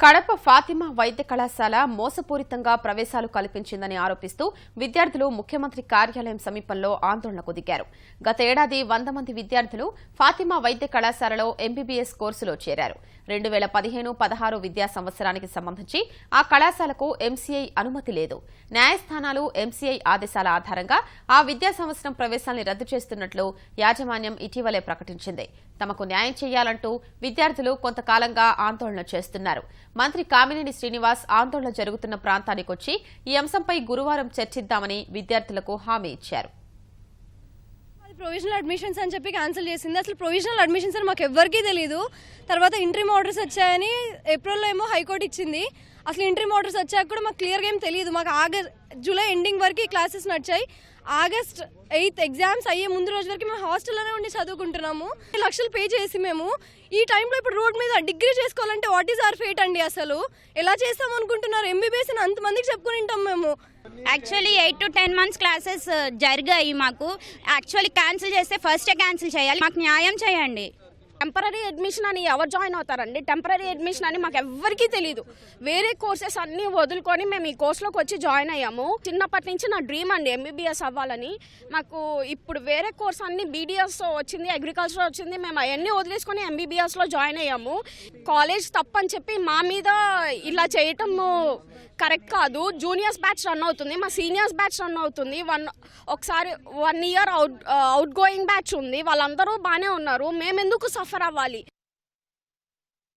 కడప ఫాతిమా వైద్య కళాశాల మోసపూరితంగా ప్రవేశాలు కల్పించిందని ఆరోపిస్తూ విద్యార్థులు ముఖ్యమంత్రి కార్యాలయం సమీపంలో ఆందోళనకు దిగారు. గత ఏడాది 100 మంది విద్యార్థులు ఫాతిమా వైద్య కళాశాలలో ఎంబీబీఎస్ కోర్సులో చేరారు. 2015-16 విద్యా సంవత్సరానికి సంబంధించి ఆ కళాశాలకు ఎంసీఐ అనుమతి లేదు. న్యాయస్థానాలు ఎంసీఐ ఆదేశాల ఆధారంగా ఆ విద్యా సంవత్సరం ప్రవేశాల్ని రద్దు చేస్తున్నట్లు యాజమాన్యం ఇటీవలే ప్రకటించింది. తమకు న్యాయం చేయాలంటూ విద్యార్థులు కొంతకాలంగా ఆందోళన చేస్తున్నారు. మంత్రి కామినేని శ్రీనివాస్ ఆందోళన జరుగుతున్న ప్రాంతానికొచ్చి ఈ అంశంపై గురువారం చర్చిద్దామని విద్యార్థులకు హామీ ఇచ్చారు. ప్రొవిజనల్ అడ్మిషన్స్ అని చెప్పి క్యాన్సిల్ చేసింది. అసలు ప్రొవిజనల్ అడ్మిషన్స్ అని మాకు ఎవ్వరికీ తెలియదు. తర్వాత ఇంట్రీమ్ ఆర్డర్స్ వచ్చాయని ఏప్రిల్లో ఏమో హైకోర్టు ఇచ్చింది. అసలు ఇంట్రీమ్ ఆర్డర్స్ వచ్చాక కూడా మాకు క్లియర్గా ఏం తెలియదు. మాకు జూలై ఎండింగ్ వరకు ఈ క్లాసెస్ నడిచాయి. ఆగస్ట్ 8 ఎగ్జామ్స్ అయ్యే ముందు రోజు వరకు మేము హాస్టల్లోనే ఉండి చదువుకుంటున్నాము. లక్షలు పే చేసి మేము ఈ టైంలో ఇప్పుడు రోడ్ మీద డిగ్రీ చేసుకోవాలంటే వాట్ ఈస్ అవర్ ఫేట్ అండి? అసలు ఎలా చేస్తాం అనుకుంటున్నారు? ఎంబీబీఎస్ అని అంతమందికి చెప్పుకుని ఉంటాం మేము. యాక్చువల్లీ 8 to 10 months క్లాసెస్ జరిగాయి. మాకు యాక్చువల్లీ క్యాన్సిల్ చేస్తే ఫస్టే క్యాన్సిల్ చేయాలి. మాకు న్యాయం చేయండి. టెంపరీ అడ్మిషన్ అని ఎవరు జాయిన్ అవుతారండి? టెంపరీ అడ్మిషన్ అని మాకు ఎవ్వరికీ తెలియదు. వేరే కోర్సెస్ అన్నీ వదులుకొని మేము ఈ కోర్సులోకి వచ్చి జాయిన్ అయ్యాము. చిన్నప్పటి నుంచి నా డ్రీమ్ అండి ఎంబీబీఎస్ అవ్వాలని. మాకు ఇప్పుడు వేరే కోర్స్ అన్ని బీడీఎస్ వచ్చింది, అగ్రికల్చర్ వచ్చింది. మేము అవన్నీ వదిలేసుకొని ఎంబీబీఎస్లో జాయిన్ అయ్యాము. కాలేజ్ తప్పని చెప్పి మా మీద ఇలా చేయటము కరెక్ట్ కాదు. జూనియర్స్ బ్యాచ్ రన్ అవుతుంది, మా సీనియర్స్ బ్యాచ్ రన్ అవుతుంది. ఒకసారి 1 year అవుట్ గోయింగ్ బ్యాచ్ ఉంది. వాళ్ళందరూ బాగానే ఉన్నారు. మేము ఎందుకు సఫర్ అవ్వాలి?